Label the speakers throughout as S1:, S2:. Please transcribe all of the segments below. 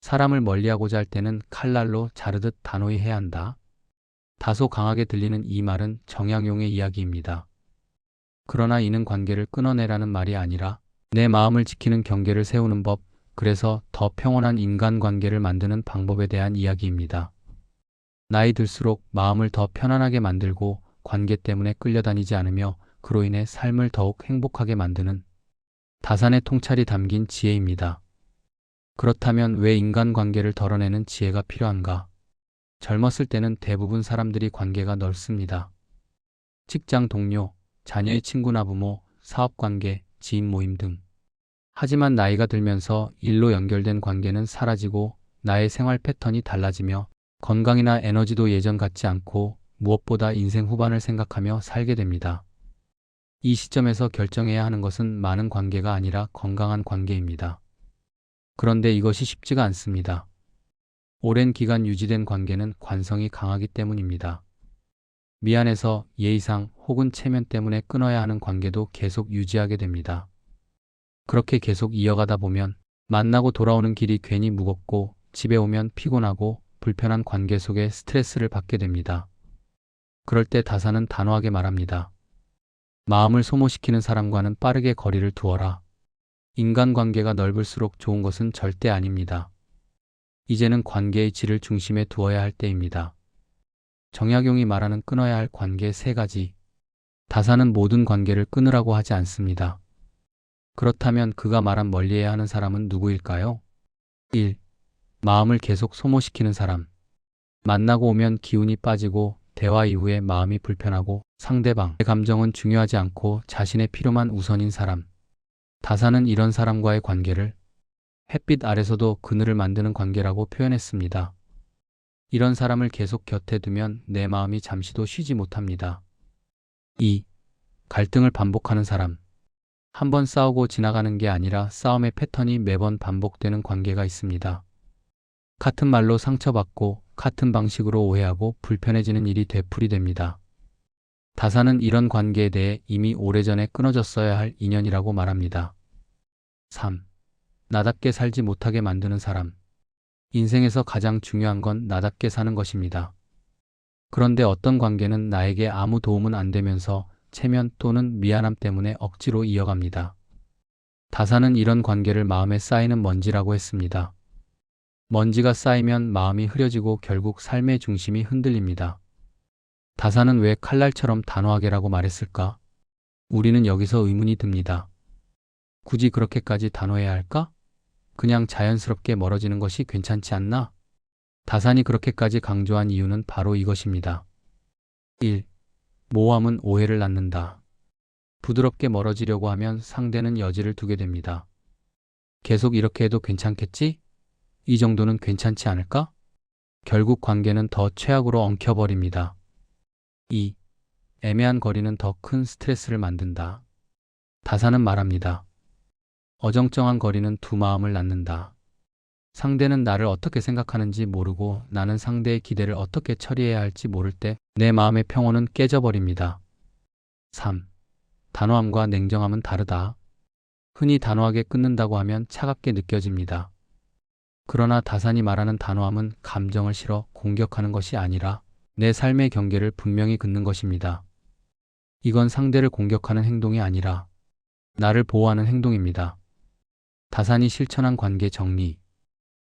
S1: 사람을 멀리하고자 할 때는 칼날로 자르듯 단호히 해야 한다. 다소 강하게 들리는 이 말은 정약용의 이야기입니다. 그러나 이는 관계를 끊어내라는 말이 아니라 내 마음을 지키는 경계를 세우는 법, 그래서 더 평온한 인간관계를 만드는 방법에 대한 이야기입니다. 나이 들수록 마음을 더 편안하게 만들고 관계 때문에 끌려다니지 않으며 그로 인해 삶을 더욱 행복하게 만드는 다산의 통찰이 담긴 지혜입니다. 그렇다면 왜 인간관계를 덜어내는 지혜가 필요한가? 젊었을 때는 대부분 사람들이 관계가 넓습니다. 직장 동료, 자녀의 친구나 부모, 사업관계, 지인 모임 등. 하지만 나이가 들면서 일로 연결된 관계는 사라지고 나의 생활 패턴이 달라지며 건강이나 에너지도 예전 같지 않고 무엇보다 인생 후반을 생각하며 살게 됩니다. 이 시점에서 결정해야 하는 것은 많은 관계가 아니라 건강한 관계입니다. 그런데 이것이 쉽지가 않습니다. 오랜 기간 유지된 관계는 관성이 강하기 때문입니다. 미안해서 예의상 혹은 체면 때문에 끊어야 하는 관계도 계속 유지하게 됩니다. 그렇게 계속 이어가다 보면 만나고 돌아오는 길이 괜히 무겁고 집에 오면 피곤하고 불편한 관계 속에 스트레스를 받게 됩니다. 그럴 때 다사는 단호하게 말합니다. 마음을 소모시키는 사람과는 빠르게 거리를 두어라. 인간관계가 넓을수록 좋은 것은 절대 아닙니다. 이제는 관계의 질을 중심에 두어야 할 때입니다. 정약용이 말하는 끊어야 할 관계 3가지. 다사는 모든 관계를 끊으라고 하지 않습니다. 그렇다면 그가 말한 멀리해야 하는 사람은 누구일까요? 1. 마음을 계속 소모시키는 사람. 만나고 오면 기운이 빠지고 대화 이후에 마음이 불편하고 상대방의 감정은 중요하지 않고 자신의 필요만 우선인 사람. 다사는 이런 사람과의 관계를 햇빛 아래서도 그늘을 만드는 관계라고 표현했습니다. 이런 사람을 계속 곁에 두면 내 마음이 잠시도 쉬지 못합니다. 2. 갈등을 반복하는 사람. 한 번 싸우고 지나가는 게 아니라 싸움의 패턴이 매번 반복되는 관계가 있습니다. 같은 말로 상처받고 같은 방식으로 오해하고 불편해지는 일이 되풀이됩니다. 다사는 이런 관계에 대해 이미 오래전에 끊어졌어야 할 인연이라고 말합니다. 3. 나답게 살지 못하게 만드는 사람. 인생에서 가장 중요한 건 나답게 사는 것입니다. 그런데 어떤 관계는 나에게 아무 도움은 안 되면서 체면 또는 미안함 때문에 억지로 이어갑니다. 다사는 이런 관계를 마음에 쌓이는 먼지라고 했습니다. 먼지가 쌓이면 마음이 흐려지고 결국 삶의 중심이 흔들립니다. 다사는 왜 칼날처럼 단호하게라고 말했을까? 우리는 여기서 의문이 듭니다. 굳이 그렇게까지 단호해야 할까? 그냥 자연스럽게 멀어지는 것이 괜찮지 않나? 다산이 그렇게까지 강조한 이유는 바로 이것입니다. 1. 모호함은 오해를 낳는다. 부드럽게 멀어지려고 하면 상대는 여지를 두게 됩니다. 계속 이렇게 해도 괜찮겠지? 이 정도는 괜찮지 않을까? 결국 관계는 더 최악으로 엉켜버립니다. 2. 애매한 거리는 더 큰 스트레스를 만든다. 다사는 말합니다. 어정쩡한 거리는 두 마음을 낳는다. 상대는 나를 어떻게 생각하는지 모르고 나는 상대의 기대를 어떻게 처리해야 할지 모를 때 내 마음의 평온은 깨져버립니다. 3. 단호함과 냉정함은 다르다. 흔히 단호하게 끊는다고 하면 차갑게 느껴집니다. 그러나 다산이 말하는 단호함은 감정을 실어 공격하는 것이 아니라 내 삶의 경계를 분명히 긋는 것입니다. 이건 상대를 공격하는 행동이 아니라 나를 보호하는 행동입니다. 다산이 실천한 관계 정리.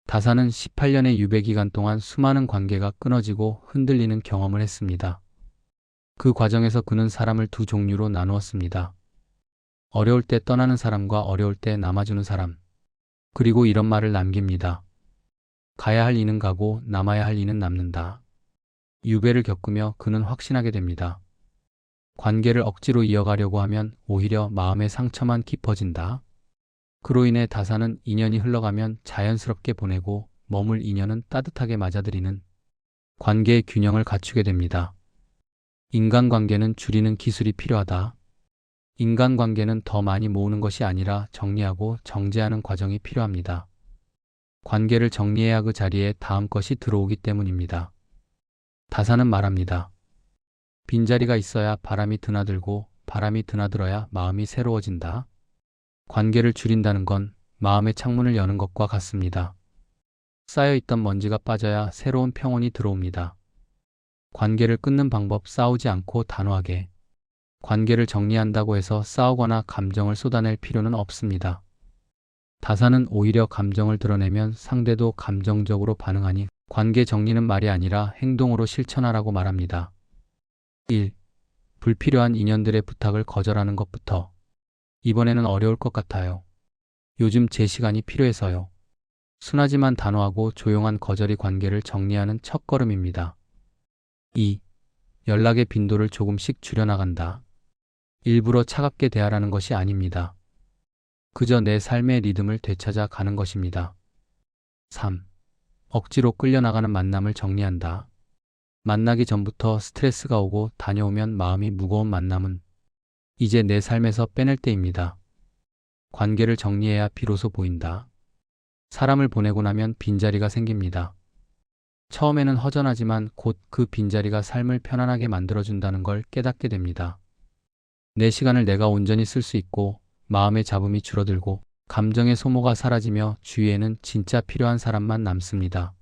S1: 다산은 18년의 유배 기간 동안 수많은 관계가 끊어지고 흔들리는 경험을 했습니다. 그 과정에서 그는 사람을 두 종류로 나누었습니다. 어려울 때 떠나는 사람과 어려울 때 남아주는 사람. 그리고 이런 말을 남깁니다. 가야 할 이는 가고 남아야 할 이는 남는다. 유배를 겪으며 그는 확신하게 됩니다. 관계를 억지로 이어가려고 하면 오히려 마음의 상처만 깊어진다. 그로 인해 다사는 인연이 흘러가면 자연스럽게 보내고 머물 인연은 따뜻하게 맞아들이는 관계의 균형을 갖추게 됩니다. 인간관계는 줄이는 기술이 필요하다. 인간관계는 더 많이 모으는 것이 아니라 정리하고 정제하는 과정이 필요합니다. 관계를 정리해야 그 자리에 다음 것이 들어오기 때문입니다. 다사는 말합니다. 빈자리가 있어야 바람이 드나들고 바람이 드나들어야 마음이 새로워진다. 관계를 줄인다는 건 마음의 창문을 여는 것과 같습니다. 쌓여있던 먼지가 빠져야 새로운 평온이 들어옵니다. 관계를 끊는 방법 싸우지 않고 단호하게. 관계를 정리한다고 해서 싸우거나 감정을 쏟아낼 필요는 없습니다. 다사는 오히려 감정을 드러내면 상대도 감정적으로 반응하니 관계 정리는 말이 아니라 행동으로 실천하라고 말합니다. 1. 불필요한 인연들의 부탁을 거절하는 것부터. 이번에는 어려울 것 같아요. 요즘 제 시간이 필요해서요. 순하지만 단호하고 조용한 거절이 관계를 정리하는 첫걸음입니다. 2. 연락의 빈도를 조금씩 줄여나간다. 일부러 차갑게 대하라는 것이 아닙니다. 그저 내 삶의 리듬을 되찾아 가는 것입니다. 3. 억지로 끌려나가는 만남을 정리한다. 만나기 전부터 스트레스가 오고 다녀오면 마음이 무거운 만남은 이제 내 삶에서 빼낼 때입니다. 관계를 정리해야 비로소 보인다. 사람을 보내고 나면 빈자리가 생깁니다. 처음에는 허전하지만 곧 그 빈자리가 삶을 편안하게 만들어준다는 걸 깨닫게 됩니다. 내 시간을 내가 온전히 쓸 수 있고 마음의 잡음이 줄어들고 감정의 소모가 사라지며 주위에는 진짜 필요한 사람만 남습니다.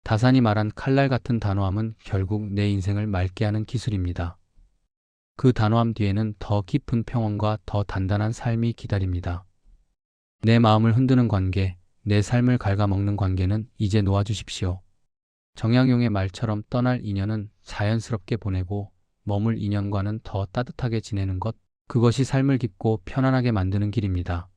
S1: 다산이 말한 칼날 같은 단호함은 결국 내 인생을 맑게 하는 기술입니다. 그 단호함 뒤에는 더 깊은 평온과 더 단단한 삶이 기다립니다. 내 마음을 흔드는 관계, 내 삶을 갉아먹는 관계는 이제 놓아주십시오. 정약용의 말처럼 떠날 인연은 자연스럽게 보내고 머물 인연과는 더 따뜻하게 지내는 것, 그것이 삶을 깊고 편안하게 만드는 길입니다.